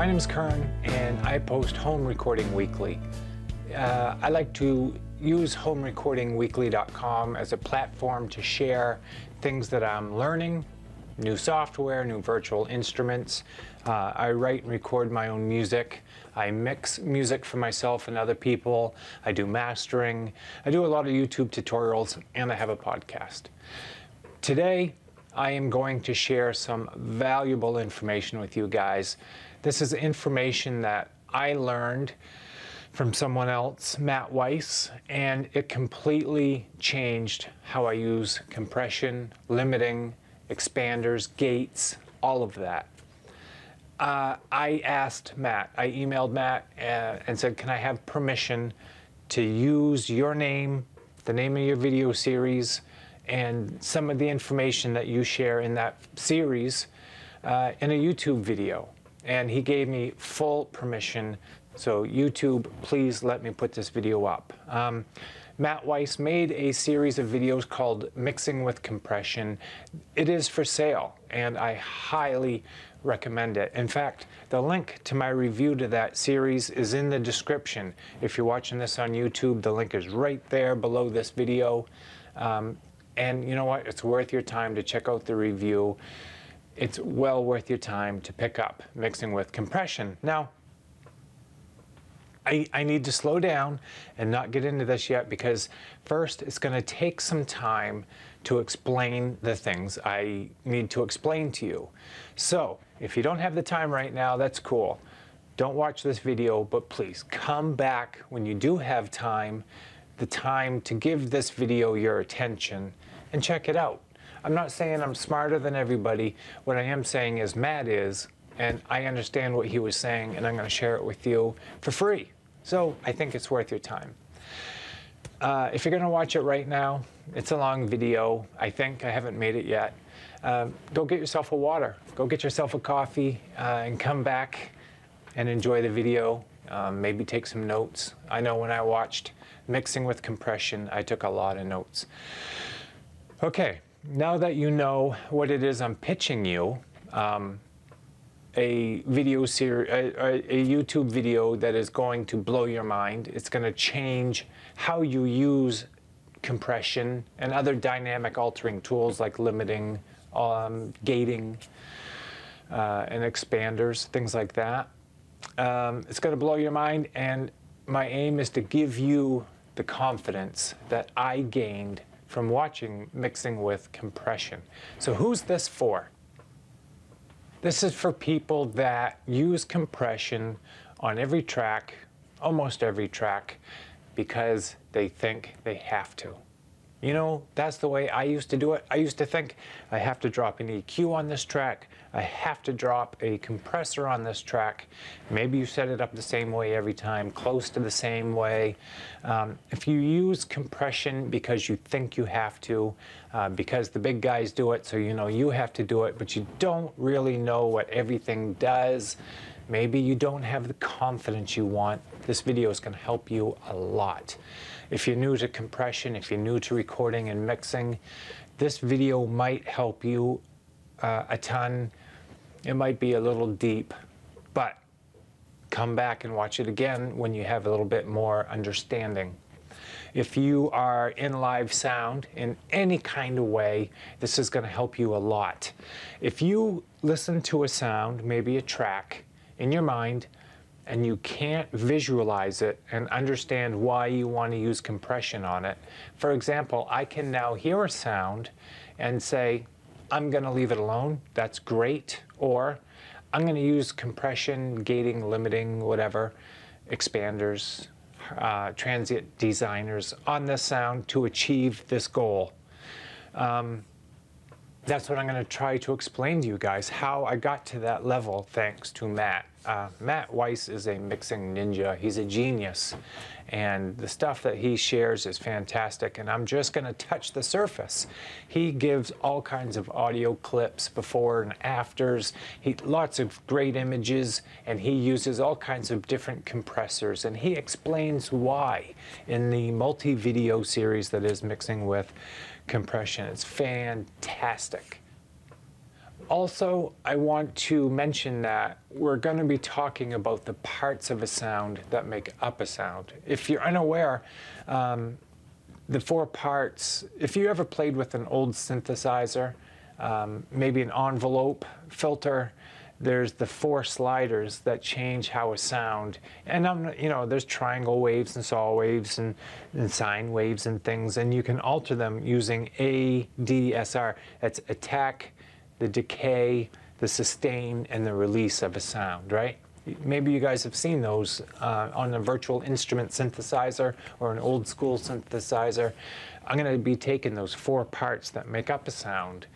My name is Kern and I post Home Recording Weekly. I like to use homerecordingweekly.com as a platform to share things that I'm learning, new software, new virtual instruments. I write and record my own music. I mix music for myself and other people. I do mastering. I do a lot of YouTube tutorials, and I have a podcast. Today, I am going to share some valuable information with you guys. This is information that I learned from someone else, Matt Weiss, and it completely changed how I use compression, limiting, expanders, gates, all of that. I asked Matt, I emailed Matt and said, can I have permission to use your name, the name of your video series, and some of the information that you share in that series in a YouTube video? And he gave me full permission. So YouTube, please let me put this video up. Matt Weiss made a series of videos called Mixing with Compression. It is for sale, and I highly recommend it. In fact, the link to my review to that series is in the description. If you're watching this on YouTube, the link is right there below this video. And you know what? It's worth your time to check out the review. It's well worth your time to pick up Mixing with Compression. Now, I need to slow down and not get into this yet, because first it's going to take some time to explain the things I need to explain to you. So if you don't have the time right now, that's cool. Don't watch this video, but please come back when you do have time, the time to give this video your attention and check it out. I'm not saying I'm smarter than everybody. What I am saying is Matt is, and I understand what he was saying, and I'm going to share it with you for free. So I think it's worth your time. If you're going to watch it right now, it's a long video. I think I haven't made it yet. Go get yourself a water. Go get yourself a coffee and come back and enjoy the video. Maybe take some notes. I know when I watched Mixing with Compression, I took a lot of notes. Okay, now that you know what it is I'm pitching you, a video series, a YouTube video that is going to blow your mind. It's going to change how you use compression and other dynamic altering tools like limiting, gating, and expanders, things like that. It's going to blow your mind, and my aim is to give you the confidence that I gained from watching Mixing with Compression. So who's this for? This is for people that use compression on every track, almost every track, because they think they have to. You know, that's the way I used to do it. I used to think I have to drop an EQ on this track. I have to drop a compressor on this track. Maybe you set it up the same way every time, close to the same way. If you use compression because you think you have to, because the big guys do it, so you know you have to do it, but you don't really know what everything does, maybe you don't have the confidence you want, this video is going to help you a lot. If you're new to compression, if you're new to recording and mixing, this video might help you a ton. It might be a little deep, but come back and watch it again when you have a little bit more understanding. If you are in live sound in any kind of way, this is going to help you a lot. If you listen to a sound, maybe a track, in your mind, and you can't visualize it and understand why you want to use compression on it. For example, I can now hear a sound and say, I'm going to leave it alone, that's great, or I'm going to use compression, gating, limiting, whatever, expanders, transient designers on this sound to achieve this goal. That's what I'm going to try to explain to you guys, how I got to that level thanks to Matt. Matt Weiss is a mixing ninja. He's a genius, and the stuff that he shares is fantastic, and I'm just going to touch the surface. He gives all kinds of audio clips before and afters, lots of great images, and he uses all kinds of different compressors, and he explains why in the multi-video series that is Mixing with Compression. It's fantastic. Also, I want to mention that we're going to be talking about the parts of a sound that make up a sound. If you're unaware, the four parts, if you ever played with an old synthesizer, maybe an envelope filter, there's the four sliders that change how a sound, and there's triangle waves and saw waves and sine waves and things, and you can alter them using ADSR. That's attack, the decay, the sustain, and the release of a sound, right? Maybe you guys have seen those on a virtual instrument synthesizer or an old school synthesizer. I'm going to be taking those four parts that make up a sound.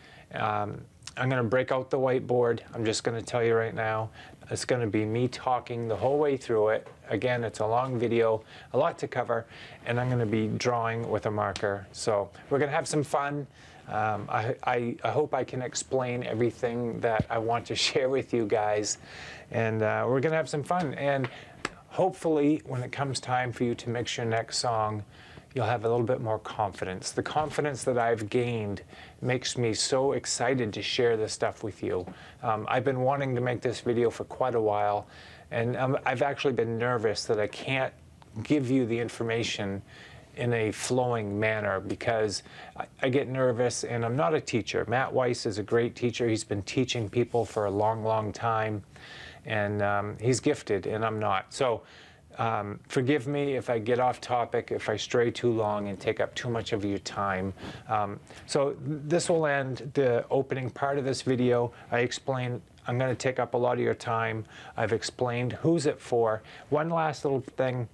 I'm going to break out the whiteboard. I'm just going to tell you right now, it's going to be me talking the whole way through it. Again, it's a long video, a lot to cover, and I'm going to be drawing with a marker. So we're going to have some fun. I hope I can explain everything that I want to share with you guys, and we're going to have some fun. And hopefully, when it comes time for you to mix your next song, you'll have a little bit more confidence. The confidence that I've gained makes me so excited to share this stuff with you. I've been wanting to make this video for quite a while, and I've actually been nervous that I can't give you the information in a flowing manner because I get nervous, and I'm not a teacher. Matt Weiss is a great teacher. He's been teaching people for a long, long time, and he's gifted, and I'm not. So forgive me if I get off topic, if I stray too long and take up too much of your time. So this will end the opening part of this video. I'm going to take up a lot of your time. I've explained who's it for. One last little thing.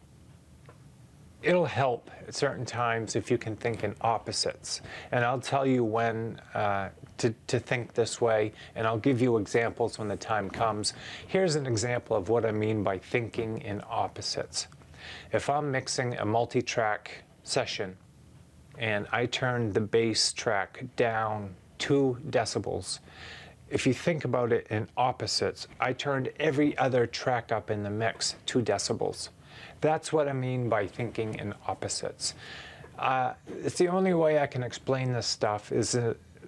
It'll help at certain times if you can think in opposites. And I'll tell you when to think this way, and I'll give you examples when the time comes. Here's an example of what I mean by thinking in opposites. If I'm mixing a multi-track session and I turn the bass track down 2 decibels, if you think about it in opposites, I turned every other track up in the mix 2 decibels. That's what I mean by thinking in opposites. It's the only way I can explain this stuff is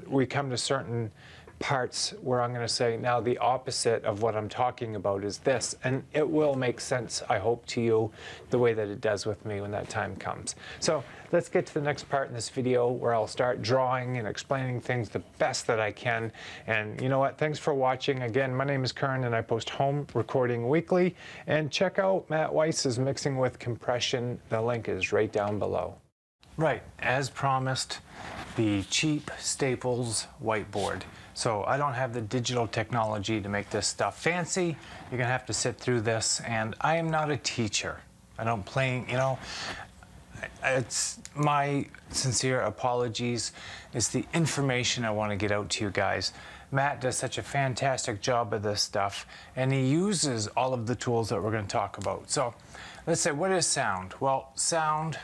we come to certain parts where I'm going to say, now the opposite of what I'm talking about is this. And it will make sense, I hope, to you the way that it does with me when that time comes. So let's get to the next part in this video where I'll start drawing and explaining things the best that I can. And you know what? Thanks for watching. Again, my name is Kern, and I post home recording weekly. And check out Matt Weiss's Mixing with Compression. The link is right down below. Right, as promised, the cheap Staples whiteboard. So I don't have the digital technology to make this stuff fancy. You're gonna have to sit through this, and I am not a teacher. I don't play, it's my sincere apologies. It's the information I want to get out to you guys. Matt does such a fantastic job of this stuff, and he uses all of the tools that we're going to talk about. So let's say, what is sound? Well, sound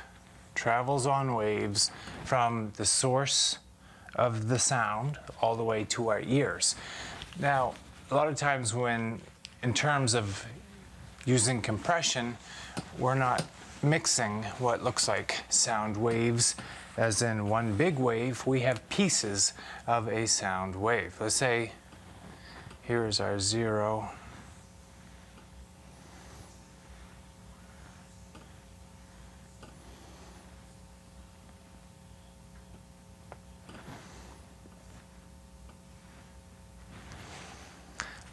travels on waves from the source of the sound all the way to our ears. Now, a lot of times in terms of using compression, we're not mixing what looks like sound waves as in one big wave. We have pieces of a sound wave. Let's say here is our 0.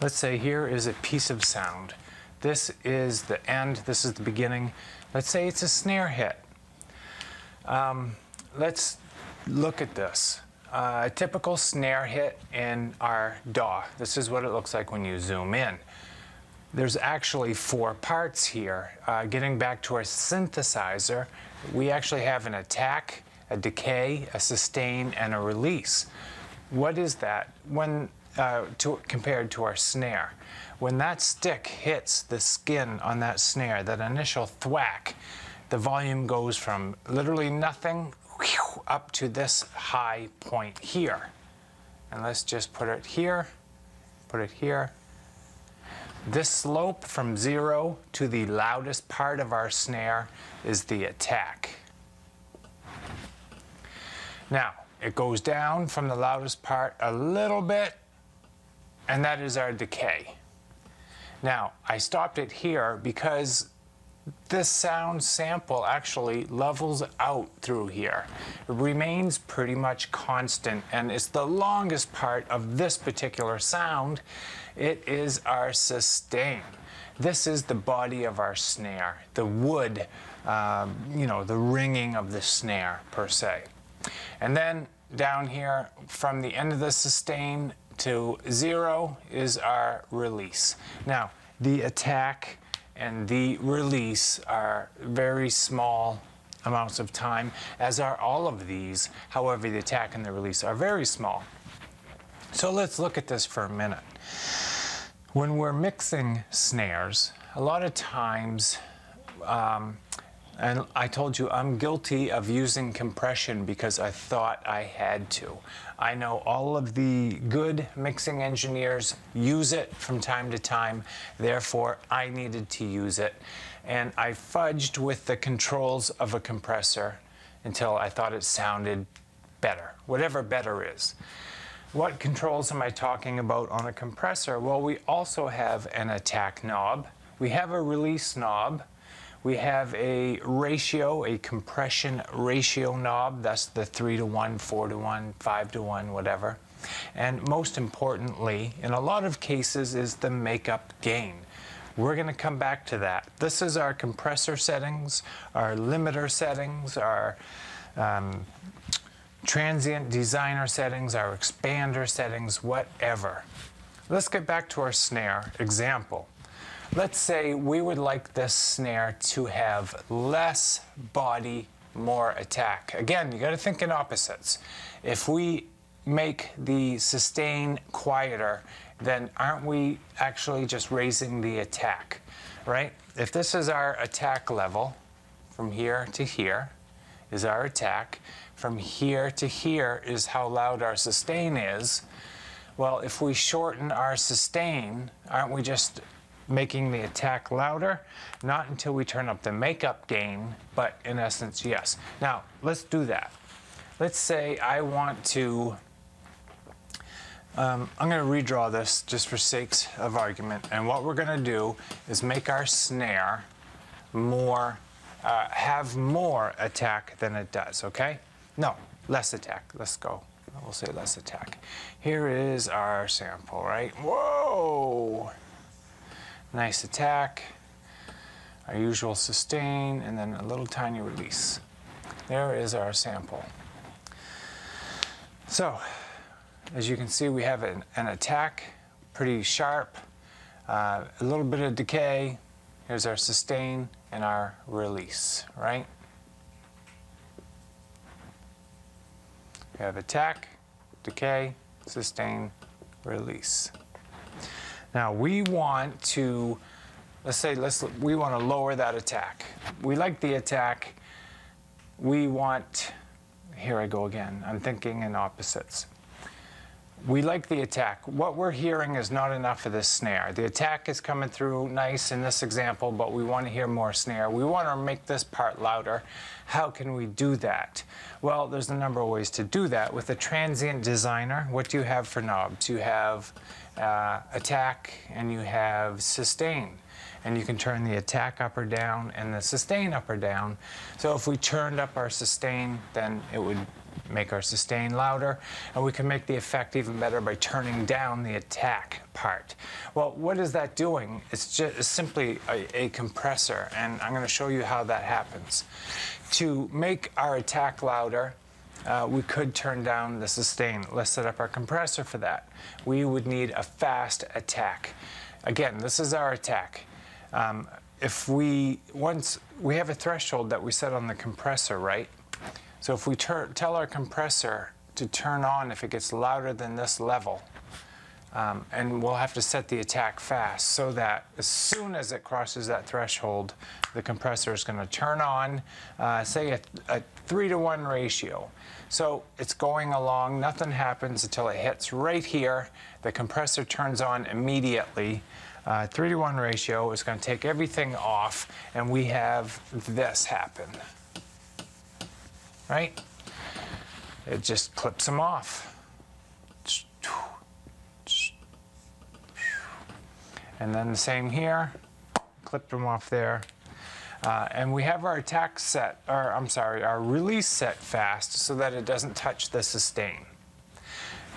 Let's say here is a piece of sound. This is the end, this is the beginning. Let's say it's a snare hit. Let's look at this. A typical snare hit in our DAW. This is what it looks like when you zoom in. There's actually 4 parts here. Getting back to our synthesizer, we actually have an attack, a decay, a sustain, and a release. What is that? Compared to our snare. When that stick hits the skin on that snare, that initial thwack, the volume goes from literally nothing up to this high point here. And let's just put it here, put it here. This slope from 0 to the loudest part of our snare is the attack. Now, it goes down from the loudest part a little bit, and that is our decay. Now, I stopped it here because this sound sample actually levels out through here. It remains pretty much constant, and it's the longest part of this particular sound. It is our sustain. This is the body of our snare, the wood, you know, the ringing of the snare per se. And then down here, from the end of the sustain to 0 is our release. Now, the attack and the release are very small amounts of time, as are all of these. However, the attack and the release are very small. So let's look at this for a minute. When we're mixing snares, a lot of times, and I told you I'm guilty of using compression because I thought I had to. I know all of the good mixing engineers use it from time to time, therefore I needed to use it. And I fudged with the controls of a compressor until I thought it sounded better, whatever better is. What controls am I talking about on a compressor? Well, we also have an attack knob. We have a release knob. We have a ratio, a compression ratio knob. That's the 3-to-1, 4-to-1, 5-to-1, whatever. And most importantly, in a lot of cases, is the makeup gain. We're going to come back to that. This is our compressor settings, our limiter settings, our transient designer settings, our expander settings, whatever. Let's get back to our snare example. Let's say we would like this snare to have less body, more attack. Again, you got to think in opposites. If we make the sustain quieter, then aren't we actually just raising the attack, right? If this is our attack level, from here to here is our attack, from here to here is how loud our sustain is. Well, if we shorten our sustain, aren't we just making the attack louder? Not until we turn up the makeup gain, but in essence, yes. Now, let's do that. Let's say I want to, I'm going to redraw this just for sakes of argument, and what we're going to do is make our snare more, have more attack than it does, okay? No, less attack. Let's go. We'll say less attack. Here is our sample, right? Whoa! Nice attack, our usual sustain, and then a little tiny release. There is our sample. So, as you can see, we have an attack, pretty sharp, a little bit of decay. Here's our sustain and our release, right? We have attack, decay, sustain, release. Now we want to, we want to lower that attack. We like the attack. We want, here I go again, I'm thinking in opposites. We like the attack. What we're hearing is not enough of this snare. The attack is coming through nice in this example, but we want to hear more snare. We want to make this part louder. How can we do that? Well, there's a number of ways to do that. With a transient designer, what do you have for knobs? You have attack and you have sustain. And you can turn the attack up or down and the sustain up or down. So if we turned up our sustain, then it would make our sustain louder, and we can make the effect even better by turning down the attack part. Well, what is that doing? It's just simply a compressor, and I'm going to show you how that happens. To make our attack louder, we could turn down the sustain. Let's set up our compressor for that. We would need a fast attack. Again, this is our attack. Once we have a threshold that we set on the compressor, right? So if we tell our compressor to turn on if it gets louder than this level, and we'll have to set the attack fast so that as soon as it crosses that threshold, the compressor is going to turn on, say a 3-to-1 ratio. So it's going along, nothing happens until it hits right here. The compressor turns on immediately. 3-to-1 ratio is going to take everything off, and we have this happen. Right? It just clips them off. And then the same here, clipped them off there. And we have our attack set, or I'm sorry, our release set fast so that it doesn't touch the sustain.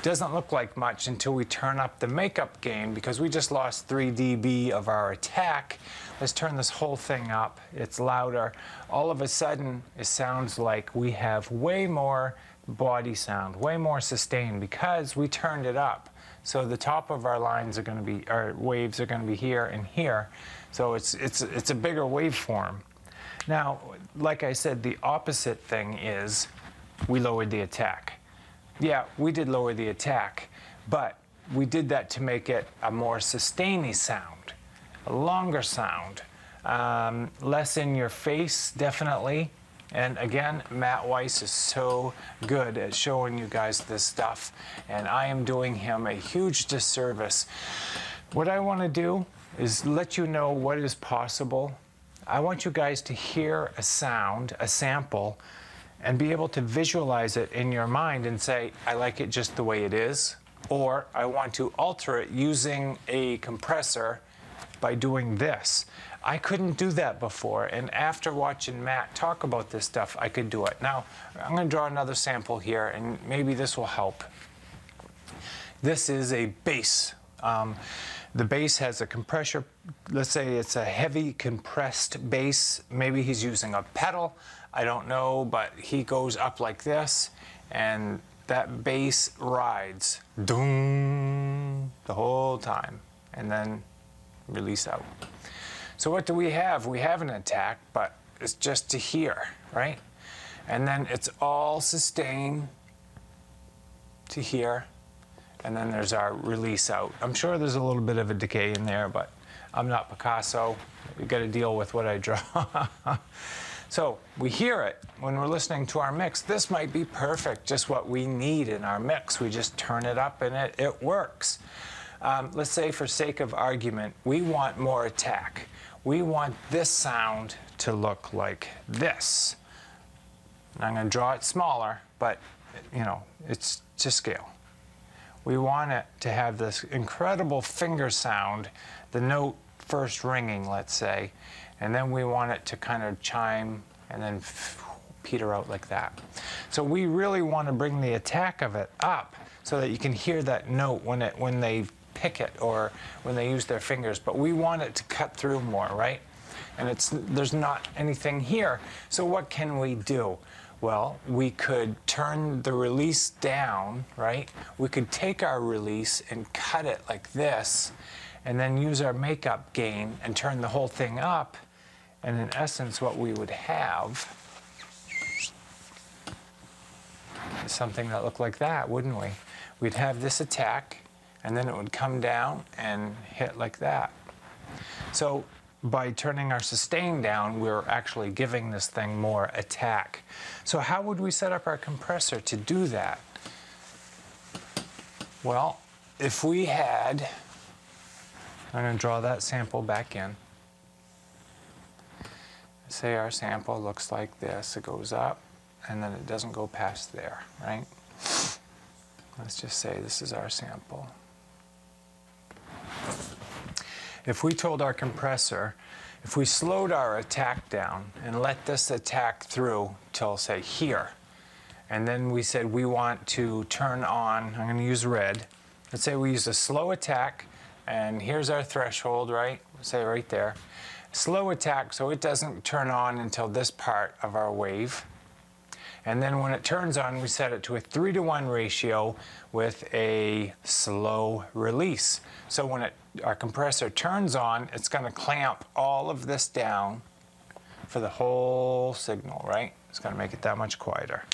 Doesn't look like much until we turn up the makeup gain, because we just lost 3 dB of our attack. Let's turn this whole thing up. It's louder. All of a sudden, it sounds like we have way more body sound, way more sustain, because we turned it up. So the top of our lines are going to be, our waves are going to be here and here. So it's a bigger waveform. Now, like I said, the opposite thing is we lowered the attack. Yeah, we did lower the attack, but we did that to make it a more sustainy sound, a longer sound, less in your face, definitely. And again, Matt Weiss is so good at showing you guys this stuff, and I am doing him a huge disservice. What I want to do is let you know what is possible. I want you guys to hear a sound, a sample, and be able to visualize it in your mind and say, I like it just the way it is, or I want to alter it using a compressor by doing this. I couldn't do that before, and after watching Matt talk about this stuff, I could do it. Now, I'm going to draw another sample here, and maybe this will help. This is a bass. The bass has a compressor. Let's say it's a heavy compressed bass. Maybe he's using a pedal. I don't know, but he goes up like this, and that bass rides doom the whole time, and then release out. So what do we have? We have an attack, but it's just to here, right? And then it's all sustain to here, and then there's our release out. I'm sure there's a little bit of a decay in there, but I'm not Picasso. You got to deal with what I draw. So we hear it when we're listening to our mix. This might be perfect, just what we need in our mix. We just turn it up and it works. Let's say, for sake of argument, we want more attack. We want this sound to look like this. And I'm going to draw it smaller, but you know, it's to scale. We want it to have this incredible finger sound, the note first ringing, let's say, and then we want it to kind of chime and then peter out like that. So we really want to bring the attack of it up so that you can hear that note when they pick it or when they use their fingers, but we want it to cut through more, right? And there's not anything here. So what can we do? Well, we could turn the release down, right? We could take our release and cut it like this, and then use our makeup gain and turn the whole thing up. And in essence, what we would have is something that looked like that, wouldn't we? We'd have this attack, and then it would come down and hit like that. So by turning our sustain down, we're actually giving this thing more attack. So how would we set up our compressor to do that? Well, if we had, I'm going to draw that sample back in. Say our sample looks like this. It goes up, and then it doesn't go past there, right? Let's just say this is our sample. If we told our compressor, if we slowed our attack down and let this attack through till, say, here, and then we said we want to turn on, I'm going to use red. Let's say we use a slow attack, and here's our threshold, right? Say right there. Slow attack, so it doesn't turn on until this part of our wave. And then when it turns on, we set it to a 3-to-1 ratio with a slow release. So when our compressor turns on, it's going to clamp all of this down for the whole signal, right? It's going to make it that much quieter.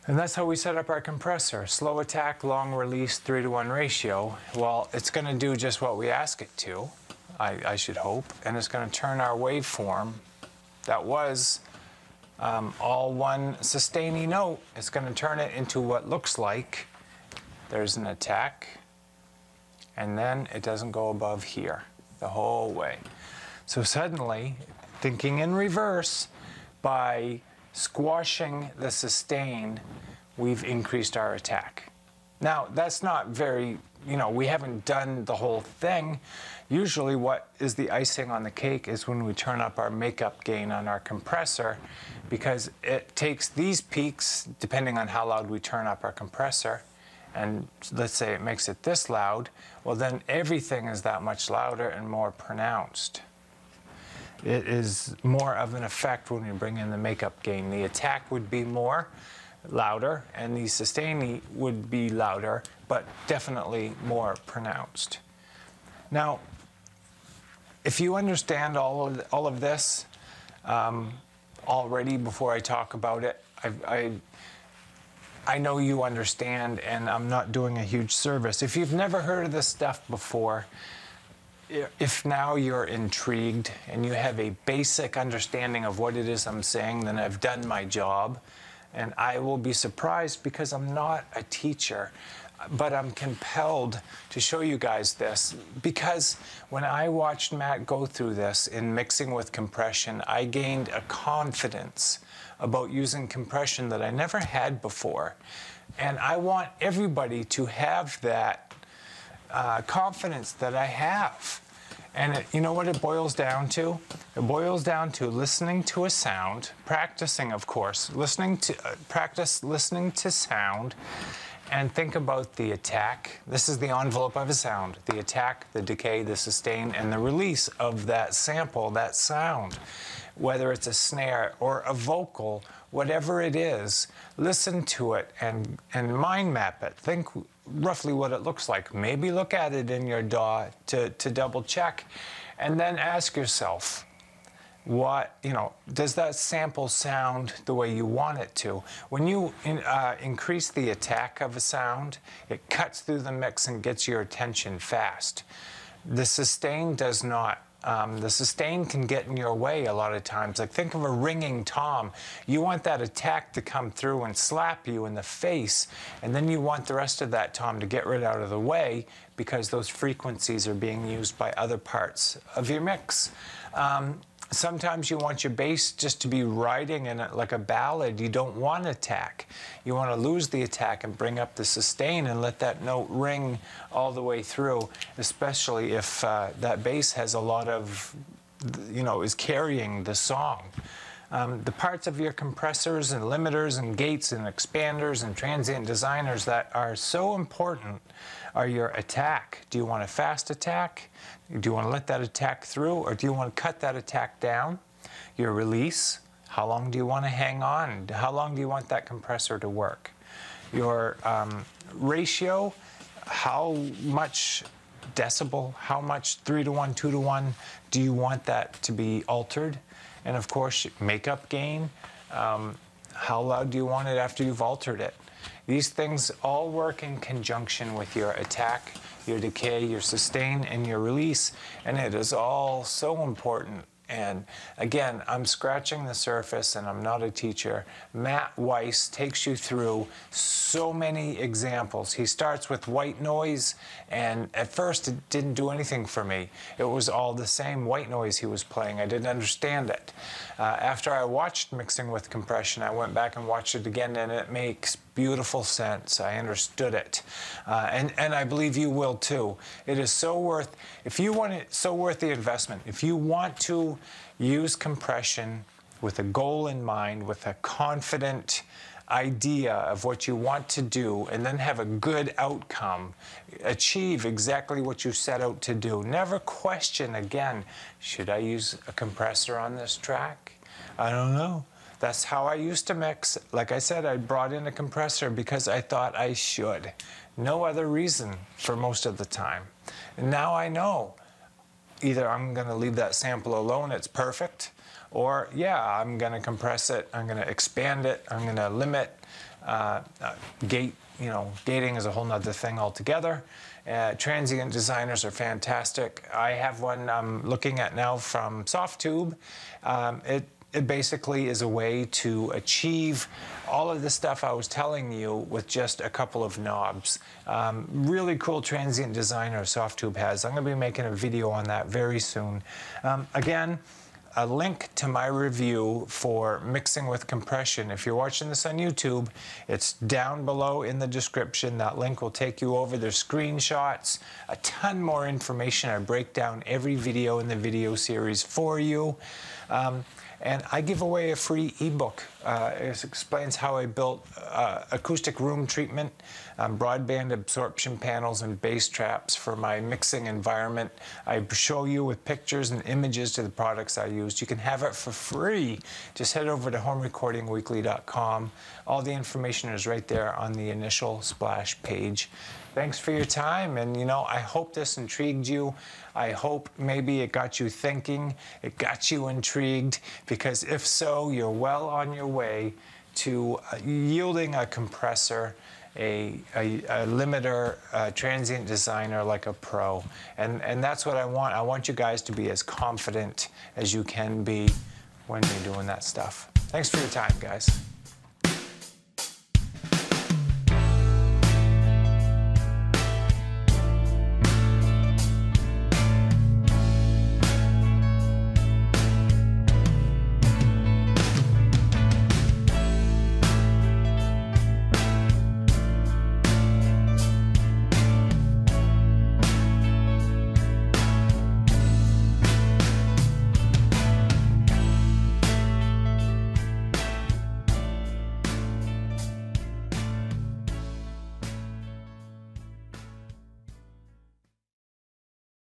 And that's how we set up our compressor. Slow attack, long release, 3-to-1 ratio. Well, it's going to do just what we ask it to, I should hope, and it's going to turn our waveform that was all one sustaining note. It's going to turn it into what looks like there's an attack, and then it doesn't go above here the whole way. So suddenly, thinking in reverse, by squashing the sustain, we've increased our attack. Now, that's not very, we haven't done the whole thing. Usually what is the icing on the cake is when we turn up our makeup gain on our compressor, because it takes these peaks, depending on how loud we turn up our compressor, and let's say it makes it this loud, well then everything is that much louder and more pronounced. It is more of an effect when you bring in the makeup gain. The attack would be more louder and the sustain would be louder, but definitely more pronounced. Now, if you understand all of this already before I talk about it, I know you understand, and I'm not doing a huge service. If you've never heard of this stuff before, if now you're intrigued and you have a basic understanding of what it is I'm saying, then I've done my job. And I will be surprised because I'm not a teacher, but I'm compelled to show you guys this, because when I watched Matt go through this in mixing with compression, I gained a confidence about using compression that I never had before. And I want everybody to have that confidence that I have. And you know what it boils down to? It boils down to listening to a sound, practicing, of course, practice listening to sound, and think about the attack. This is the envelope of a sound: the attack, the decay, the sustain, and the release of that sample, that sound. Whether it's a snare or a vocal, whatever it is, listen to it and mind map it. Think roughly what it looks like. Maybe look at it in your DAW to double check, and then ask yourself, does that sample sound the way you want it to? When you increase the attack of a sound, it cuts through the mix and gets your attention fast. The sustain does not. The sustain can get in your way a lot of times. Like, think of a ringing tom. You want that attack to come through and slap you in the face, and then you want the rest of that tom to get right out of the way because those frequencies are being used by other parts of your mix. Sometimes you want your bass just to be riding in it like a ballad. You don't want attack. You want to lose the attack and bring up the sustain and let that note ring all the way through, especially if that bass has a lot of, is carrying the song. The parts of your compressors and limiters and gates and expanders and transient designers that are so important are your attack. Do you want a fast attack? Do you want to let that attack through, or do you want to cut that attack down? Your release, how long do you want to hang on? How long do you want that compressor to work? Your ratio, how much decibel, how much 3-to-1, 2-to-1 do you want that to be altered? And of course, makeup gain, how loud do you want it after you've altered it? These things all work in conjunction with your attack, your decay, your sustain, and your release, and it is all so important. And again, I'm scratching the surface and I'm not a teacher. Matt Weiss takes you through so many examples. He starts with white noise, and at first it didn't do anything for me. It was all the same white noise he was playing. I didn't understand it. After I watched Mixing with Compression, I went back and watched it again, and it makes beautiful sense. I understood it. And I believe you will too. It is so worth, so worth the investment. If you want to use compression with a goal in mind, with a confident idea of what you want to do, and then have a good outcome, achieve exactly what you set out to do. Never question again, should I use a compressor on this track? I don't know. That's how I used to mix. Like I said, I brought in a compressor because I thought I should. No other reason for most of the time. And now I know. Either I'm going to leave that sample alone, it's perfect, or yeah, I'm going to compress it, I'm going to expand it, I'm going to limit. Gating is a whole nother thing altogether. Transient designers are fantastic. I have one I'm looking at now from Softtube. It basically is a way to achieve all of the stuff I was telling you with just a couple of knobs. Really cool transient designer Softtube has. I'm going to be making a video on that very soon. Again, a link to my review for mixing with compression. If you're watching this on YouTube, it's down below in the description. That link will take you over. There's screenshots, a ton more information. I break down every video in the video series for you. And I give away a free ebook. It explains how I built acoustic room treatment, broadband absorption panels, and bass traps for my mixing environment. I show you with pictures and images to the products I used. You can have it for free. Just head over to homerecordingweekly.com. All the information is right there on the initial splash page. Thanks for your time, and I hope this intrigued you. I hope maybe it got you thinking, it got you intrigued, because if so, you're well on your way to yielding a compressor, a limiter, a transient designer like a pro. And that's what I want. I want you guys to be as confident as you can be when you're doing that stuff. Thanks for your time, guys.